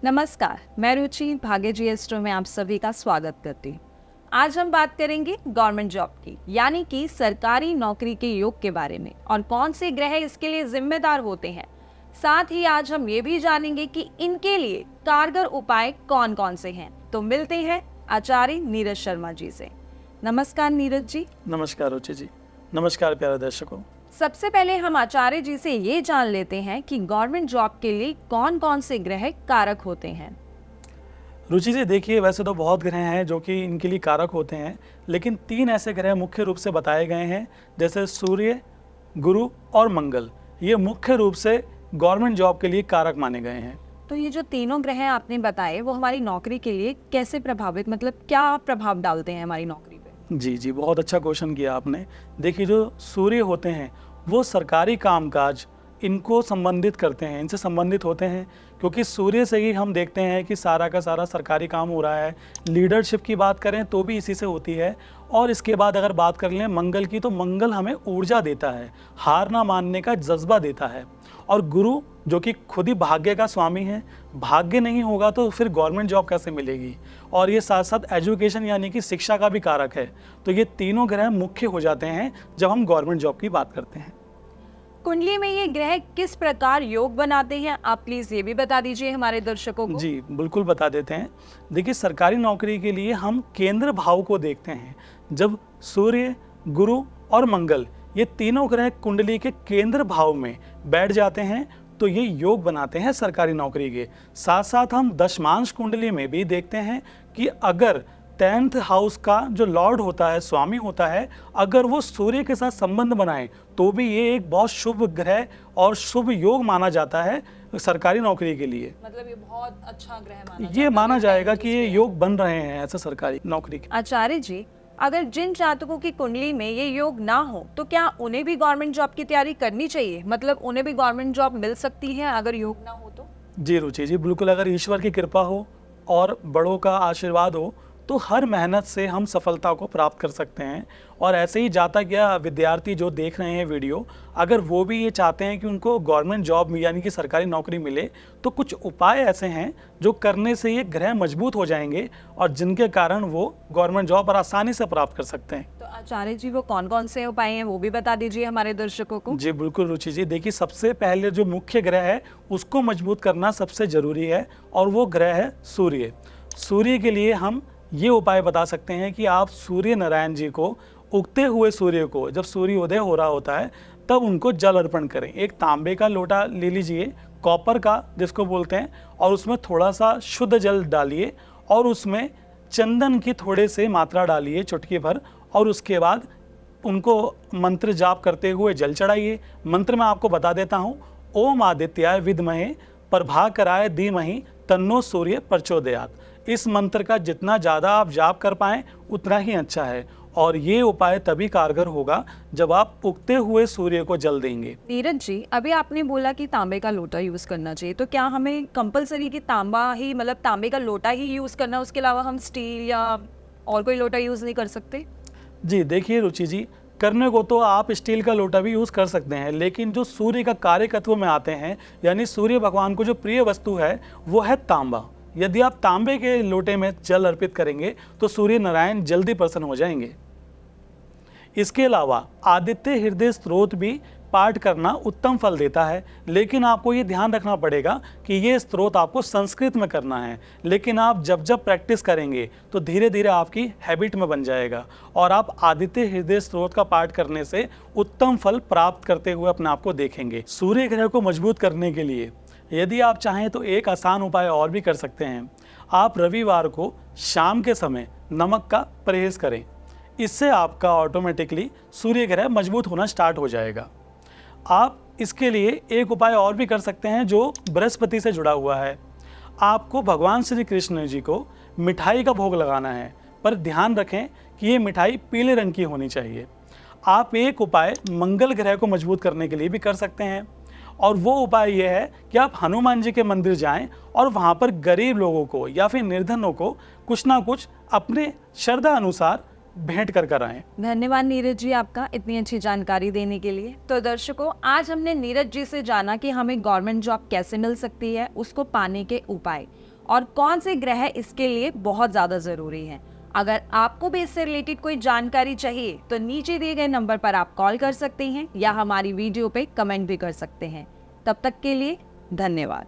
नमस्कार, मैं रुचि भाग्य जी एस्ट्रो में आप सभी का स्वागत करती हूँ। आज हम बात करेंगे गवर्नमेंट जॉब की, यानी कि सरकारी नौकरी के योग के बारे में और कौन से ग्रह इसके लिए जिम्मेदार होते हैं। साथ ही आज हम ये भी जानेंगे कि इनके लिए कारगर उपाय कौन कौन से हैं। तो मिलते हैं आचार्य नीरज शर्मा जी से। नमस्कार नीरज जी। नमस्कार रुचि जी। नमस्कार प्यारे दर्शकों। सबसे पहले हम आचार्य जी से ये जान लेते हैं कि गवर्नमेंट जॉब के लिए कौन कौन से ग्रह कारक होते हैं। रुचि जी देखिए, वैसे तो बहुत ग्रह हैं जो कि इनके लिए कारक होते हैं, लेकिन 3 ऐसे ग्रह मुख्य रूप से बताए गए हैं, जैसे सूर्य, गुरु और मंगल। ये मुख्य रूप से गवर्नमेंट जॉब के लिए कारक माने गए हैं। तो ये जो तीनों ग्रह आपने बताए वो हमारी नौकरी के लिए कैसे प्रभावित, मतलब क्या प्रभाव डालते हैं हमारी नौकरी पे? जी, बहुत अच्छा क्वेश्चन किया आपने। देखिए, जो सूर्य होते हैं वो सरकारी कामकाज इनको संबंधित करते हैं, इनसे संबंधित होते हैं, क्योंकि सूर्य से ही हम देखते हैं कि सारा का सारा सरकारी काम हो रहा है। लीडरशिप की बात करें तो भी इसी से होती है। और इसके बाद अगर बात कर लें मंगल की, तो मंगल हमें ऊर्जा देता है, हार ना मानने का जज्बा देता है। और गुरु जो कि खुद ही भाग्य का स्वामी है, भाग्य नहीं होगा तो फिर गवर्नमेंट जॉब कैसे मिलेगी। और ये साथ साथ एजुकेशन यानी कि शिक्षा का भी कारक है। तो ये तीनों ग्रह मुख्य हो जाते हैं जब हम गवर्नमेंट जॉब की बात करते हैं। कुंडली में ये ग्रह किस प्रकार योग बनाते हैं, आप प्लीज ये भी बता दीजिए हमारे दर्शकों को। जी बिल्कुल बता देते हैं। देखिए, सरकारी नौकरी के लिए हम केंद्र भाव को देखते हैं। जब सूर्य, गुरु और मंगल ये तीनों ग्रह कुंडली के केंद्र भाव में बैठ जाते हैं तो ये योग बनाते हैं सरकारी नौकरी के। साथ साथ हम दशमांश कुंडली में भी देखते हैं कि अगर 10th हाउस का जो लॉर्ड होता है, स्वामी होता है, अगर वो सूर्य के साथ संबंध बनाए तो भी ये एक बहुत शुभ ग्रह और शुभ योग माना जाता है सरकारी नौकरी के लिए। मतलब ये बहुत अच्छा ग्रह ये माना जाएगा कि ये योग बन रहे हैं ऐसे सरकारी नौकरी के। आचार्य जी, अगर जिन जातकों की कुंडली में ये योग ना हो तो क्या उन्हें भी गवर्नमेंट जॉब की तैयारी करनी चाहिए, मतलब उन्हें भी गवर्नमेंट जॉब मिल सकती है अगर योग ना हो तो? जी रुचि जी, बिल्कुल। अगर ईश्वर की कृपा हो और बड़ों का आशीर्वाद हो तो हर मेहनत से हम सफलता को प्राप्त कर सकते हैं। और ऐसे ही जातक या विद्यार्थी जो देख रहे हैं वीडियो, अगर वो भी ये चाहते हैं कि उनको गवर्नमेंट जॉब यानी कि सरकारी नौकरी मिले, तो कुछ उपाय ऐसे हैं जो करने से ये ग्रह मजबूत हो जाएंगे और जिनके कारण वो गवर्नमेंट जॉब पर आसानी से प्राप्त कर सकते हैं। तो आचार्य जी वो कौन कौन से उपाय हैं वो भी बता दीजिए हमारे दर्शकों को। जी बिल्कुल रुचि जी। देखिए, सबसे पहले जो मुख्य ग्रह है उसको मजबूत करना सबसे जरूरी है और वो ग्रह है सूर्य। सूर्य के लिए हम ये उपाय बता सकते हैं कि आप सूर्य नारायण जी को, उगते हुए सूर्य को, जब सूर्योदय हो रहा होता है तब उनको जल अर्पण करें। एक तांबे का लोटा ले लीजिए, कॉपर का जिसको बोलते हैं, और उसमें थोड़ा सा शुद्ध जल डालिए और उसमें चंदन की थोड़े से मात्रा डालिए, चुटकी भर, और उसके बाद उनको मंत्र जाप करते हुए जल चढ़ाइए। मंत्र मैं आपको बता देता हूँ, ओम आदित्याय विद्महे प्रभाकराय धीमहि तन्नो सूर्य प्रचोदयात्। इस मंत्र का जितना ज़्यादा आप जाप कर पाएँ उतना ही अच्छा है। और ये उपाय तभी कारगर होगा जब आप उगते हुए सूर्य को जल देंगे। नीरज जी, अभी आपने बोला कि तांबे का लोटा यूज करना चाहिए, तो क्या हमें कंपलसरी कि तांबा ही, मतलब तांबे का लोटा ही यूज करना, उसके अलावा हम स्टील या और कोई लोटा यूज नहीं कर सकते? जी देखिए रुचि जी, करने को तो आप स्टील का लोटा भी यूज़ कर सकते हैं, लेकिन जो सूर्य का कार्यकत्व में आते हैं, यानी सूर्य भगवान को जो प्रिय वस्तु है वो है तांबा। यदि आप तांबे के लोटे में जल अर्पित करेंगे तो सूर्य नारायण जल्दी प्रसन्न हो जाएंगे। इसके अलावा आदित्य हृदय स्तोत्र भी पाठ करना उत्तम फल देता है, लेकिन आपको ये ध्यान रखना पड़ेगा कि ये स्तोत्र आपको संस्कृत में करना है। लेकिन आप जब जब प्रैक्टिस करेंगे तो धीरे धीरे आपकी हैबिट में बन जाएगा और आप आदित्य हृदय स्तोत्र का पाठ करने से उत्तम फल प्राप्त करते हुए अपने आप को देखेंगे। सूर्य ग्रह को मजबूत करने के लिए यदि आप चाहें तो एक आसान उपाय और भी कर सकते हैं। आप रविवार को शाम के समय नमक का परहेज करें। इससे आपका ऑटोमेटिकली सूर्य ग्रह मजबूत होना स्टार्ट हो जाएगा। आप इसके लिए एक उपाय और भी कर सकते हैं जो बृहस्पति से जुड़ा हुआ है। आपको भगवान श्री कृष्ण जी को मिठाई का भोग लगाना है, पर ध्यान रखें कि ये मिठाई पीले रंग की होनी चाहिए। आप एक उपाय मंगल ग्रह को मजबूत करने के लिए भी कर सकते हैं, और वो उपाय ये है कि आप हनुमान जी के मंदिर जाएं और वहाँ पर गरीब लोगों को या फिर निर्धनों को कुछ ना कुछ अपने श्रद्धा अनुसार भेंट कर आएं। धन्यवाद नीरज जी आपका इतनी अच्छी जानकारी देने के लिए। तो दर्शकों, आज हमने नीरज जी से जाना कि हमें गवर्नमेंट जॉब कैसे मिल सकती है, उसको पाने के उपाय, और कौन से ग्रह इसके लिए बहुत ज़्यादा ज़रूरी हैं। अगर आपको भी इससे रिलेटेड कोई जानकारी चाहिए तो नीचे दिए गए नंबर पर आप कॉल कर सकते हैं या हमारी वीडियो पे कमेंट भी कर सकते हैं। तब तक के लिए धन्यवाद।